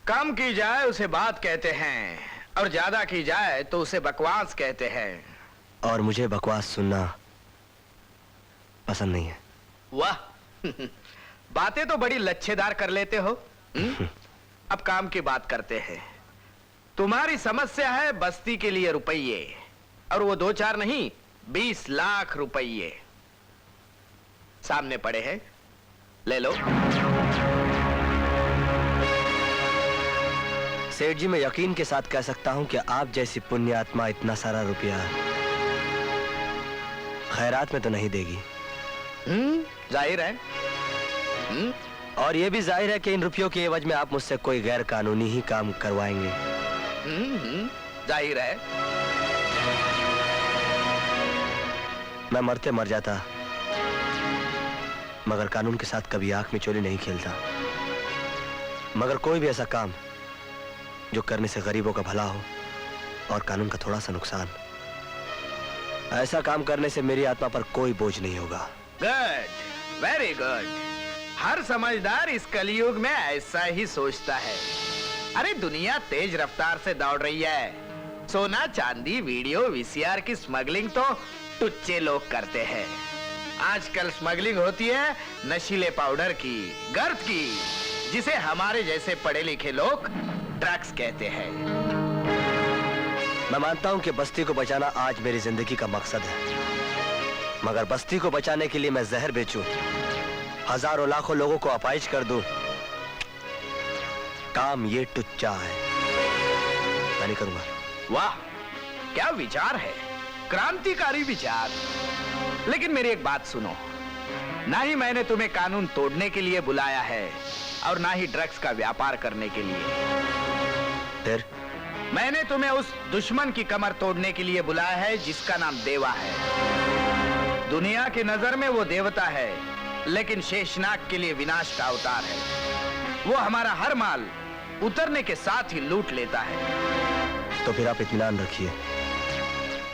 कम की जाए उसे बात कहते हैं, और ज्यादा की जाए तो उसे बकवास कहते हैं। और मुझे बकवास सुनना पसंद नहीं है। वाह बातें तो बड़ी लच्छेदार कर लेते हो। अब काम की बात करते हैं। तुम्हारी समस्या है बस्ती के लिए रुपये, और वो 2-4 नहीं 20 लाख रुपये सामने पड़े हैं, ले लो। सेठ जी, मैं यकीन के साथ कह सकता हूं कि आप जैसी पुण्य आत्मा इतना सारा रुपया खैरात में तो नहीं देगी। जाहिर है। और ये भी जाहिर है कि इन रुपयों के एवज में आप मुझसे कोई गैर कानूनी ही काम करवाएंगे। जाहिर है। मैं मरते मर जाता, मगर कानून के साथ कभी आंख में चोली नहीं खेलता। मगर कोई भी ऐसा काम जो करने से गरीबों का भला हो और कानून का थोड़ा सा नुकसान, ऐसा काम करने से मेरी आत्मा पर कोई बोझ नहीं होगा। Good, very good. हर समझदार इस कलयुग में ऐसा ही सोचता है। अरे दुनिया तेज रफ्तार से दौड़ रही है। सोना चांदी वीडियो वीसीआर की स्मगलिंग तो टुच्चे लोग करते हैं। आजकल स्मगलिंग होती है नशीले पाउडर की, गर्द की, जिसे हमारे जैसे पढ़े लिखे लोग ड्रग्स कहते हैं। मैं मानता हूं कि बस्ती को बचाना आज मेरी जिंदगी का मकसद है, मगर बस्ती को बचाने के लिए मैं जहर बेचूं, हजारों लाखों लोगों को अपाहिज कर दूं, काम ये टुच्चा है। मैं नहीं करूंगा। वाह क्या विचार है, क्रांतिकारी विचार। लेकिन मेरी एक बात सुनो, ना ही मैंने तुम्हें कानून तोड़ने के लिए बुलाया है और ना ही ड्रग्स का व्यापार करने के लिए। फिर मैंने तुम्हें उस दुश्मन की कमर तोड़ने के लिए बुलाया है जिसका नाम देवा है। दुनिया की नजर में वो देवता है, लेकिन शेषनाग के लिए विनाश का अवतार है। वो हमारा हर माल उतरने के साथ ही लूट लेता है। तो फिर आप इत्मीनान रखिए,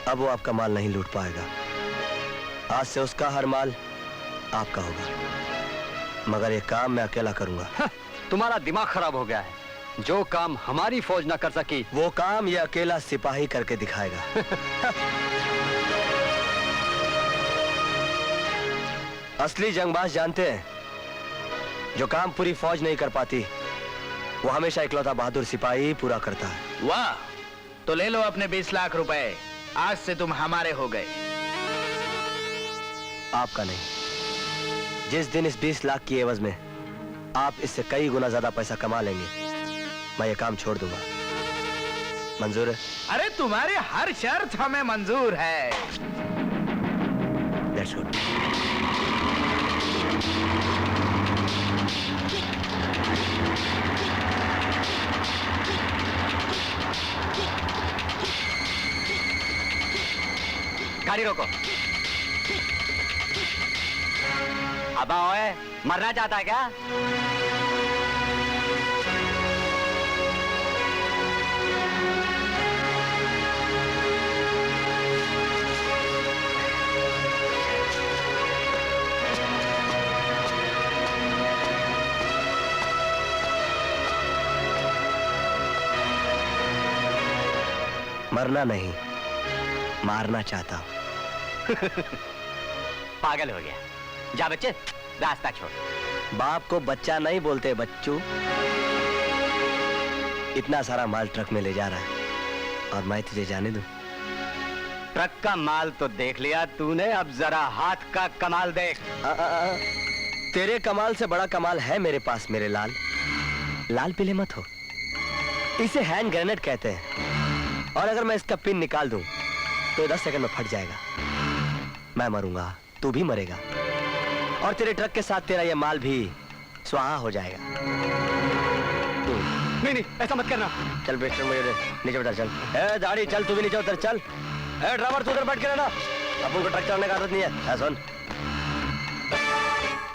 अब वो आपका माल नहीं लूट पाएगा। आज से उसका हर माल आपका होगा, मगर ये काम मैं अकेला करूंगा। तुम्हारा दिमाग खराब हो गया है। जो काम हमारी फौज ना कर सकी, वो काम ये अकेला सिपाही करके दिखाएगा। असली जंगबाज जानते हैं, जो काम पूरी फौज नहीं कर पाती, वो हमेशा इकलौता बहादुर सिपाही पूरा करता है। वाह, तो ले लो अपने 20 लाख रुपए। आज से तुम हमारे हो गए। आपका नहीं। जिस दिन इस 20 लाख की एवज में आप इससे कई गुना ज्यादा पैसा कमा लेंगे, मैं ये काम छोड़ दूंगा। मंजूर है? अरे तुम्हारी हर शर्त हमें मंजूर है। That's good. गाड़ी रोको। अबा ओए, मरना चाहता है क्या? मरना नहीं, मारना चाहता हूं। पागल हो गया। जा बच्चे, रास्ता छोड़। बाप को बच्चा नहीं बोलते बच्चू। इतना सारा माल ट्रक में ले जा रहा है और मैं तुझे जाने दूं? ट्रक का माल तो देख लिया तूने, अब जरा हाथ का कमाल देख। तेरे कमाल से बड़ा कमाल है मेरे पास मेरे लाल। लाल पीले मत हो, इसे हैंड ग्रेनेड कहते हैं, और अगर मैं इसका पिन निकाल दूं तो 10 सेकंड में फट जाएगा। मैं मरूंगा, तू भी मरेगा, और तेरे ट्रक के साथ तेरा ये माल भी स्वाहा हो जाएगा। नहीं नहीं, ऐसा मत करना। चल बेटा, मुझे नीचे उतर। चल ए दाढ़ी, चल तू भी नीचे उतर। चल ए ड्राइवर, तू उधर बैठ के रहना, अपन को ट्रक चलाने का आदत नहीं है। सुन,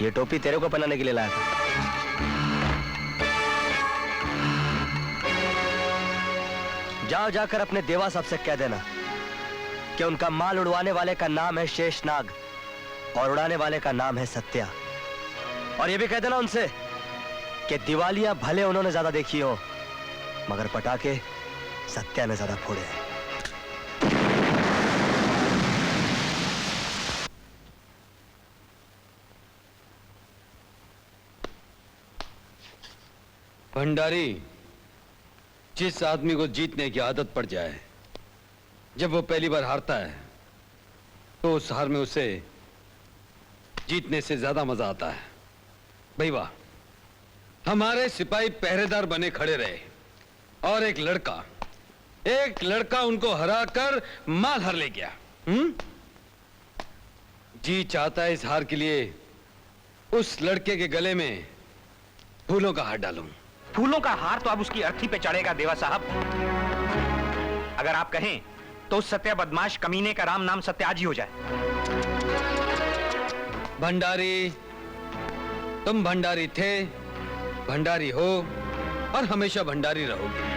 ये टोपी तेरे को पहनाने के लिए लाया था। जाओ जाकर अपने देवा साहब से कह देना कि उनका माल उड़वाने वाले का नाम है शेषनाग और उड़ाने वाले का नाम है सत्या। और ये भी कह देना उनसे कि दिवालियां भले उन्होंने ज्यादा देखी हो, मगर पटाखे सत्या ने ज्यादा फोड़े हैं। भंडारी, जिस आदमी को जीतने की आदत पड़ जाए, जब वो पहली बार हारता है तो उस हार में उसे जीतने से ज्यादा मजा आता है। भाई वाह, हमारे सिपाही पहरेदार बने खड़े रहे और एक लड़का उनको हराकर माल हार ले गया। जी चाहता है इस हार के लिए उस लड़के के गले में फूलों का हार डालूं। फूलों का हार तो अब उसकी अर्थी पे चढ़ेगा देवा साहब। अगर आप कहें तो उस सत्या बदमाश कमीने का राम नाम सत्य आज ही हो जाए। भंडारी, तुम भंडारी थे, भंडारी हो और हमेशा भंडारी रहोगे।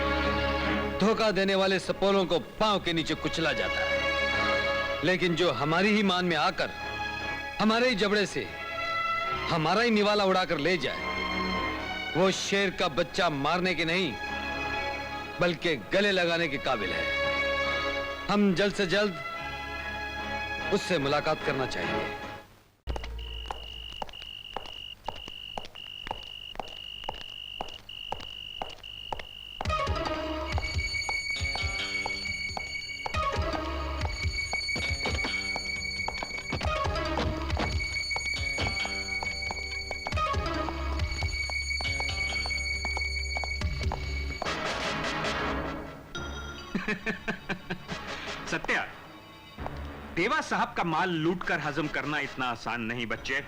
धोखा देने वाले सपोलों को पांव के नीचे कुचला जाता है, लेकिन जो हमारी ही मान में आकर हमारे ही जबड़े से हमारा ही निवाला उड़ाकर ले जाए, वो शेर का बच्चा मारने के नहीं बल्कि गले लगाने के काबिल है। हम जल्द से जल्द उससे मुलाकात करना चाहिए। सत्या, देवा साहब का माल लूटकर हजम करना इतना आसान नहीं बच्चे।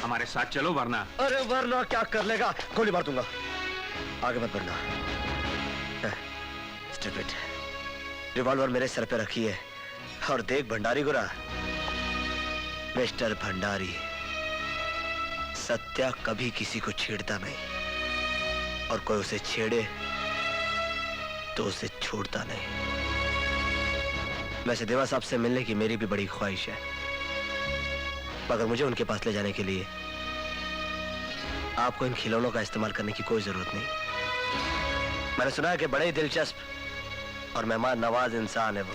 हमारे साथ चलो वरना। अरे वरना क्या कर लेगा? गोली मार दूंगा। आगे मत बढ़ना। स्टूपिड। रिवॉल्वर मेरे सर पे रखी है और देख भंडारी गुरा, मिस्टर भंडारी, सत्या कभी किसी को छेड़ता नहीं और कोई उसे छेड़े तो उसे छोड़ता नहीं। वैसे देवा साहब से मिलने की मेरी भी बड़ी ख्वाहिश है, मगर मुझे उनके पास ले जाने के लिए आपको इन खिलौनों का इस्तेमाल करने की कोई जरूरत नहीं। मैंने सुना है कि बड़े ही दिलचस्प और मेहमान नवाज इंसान है वो।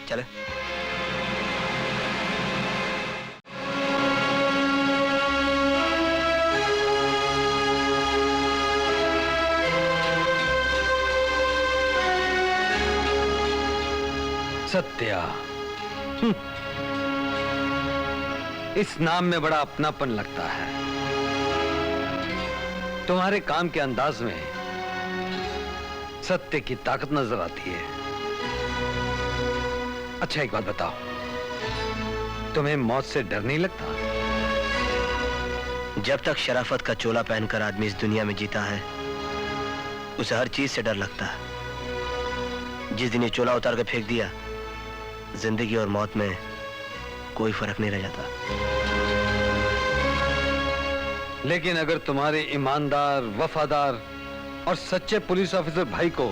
चले। सत्या, इस नाम में बड़ा अपनापन लगता है। तुम्हारे काम के अंदाज में सत्य की ताकत नजर आती है। अच्छा एक बात बताओ, तुम्हें मौत से डर नहीं लगता? जब तक शराफत का चोला पहनकर आदमी इस दुनिया में जीता है, उसे हर चीज से डर लगता है। जिस दिन ये चोला उतार कर फेंक दिया, जिंदगी और मौत में कोई फर्क नहीं रह जाता। लेकिन अगर तुम्हारे ईमानदार, वफादार और सच्चे पुलिस ऑफिसर भाई को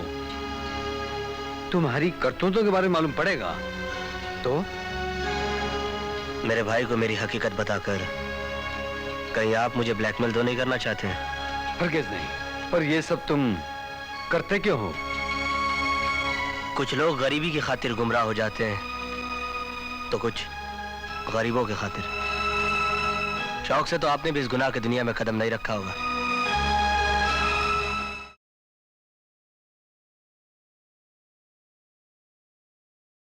तुम्हारी करतूतों के बारे में मालूम पड़ेगा तो? मेरे भाई को मेरी हकीकत बताकर कहीं आप मुझे ब्लैकमेल तो नहीं करना चाहते हैं? हरगिज़ नहीं, पर ये सब तुम करते क्यों हो? कुछ लोग गरीबी की खातिर गुमराह हो जाते हैं, तो कुछ गरीबों के खातिर। शौक से तो आपने भी इस गुनाह की दुनिया में कदम नहीं रखा होगा।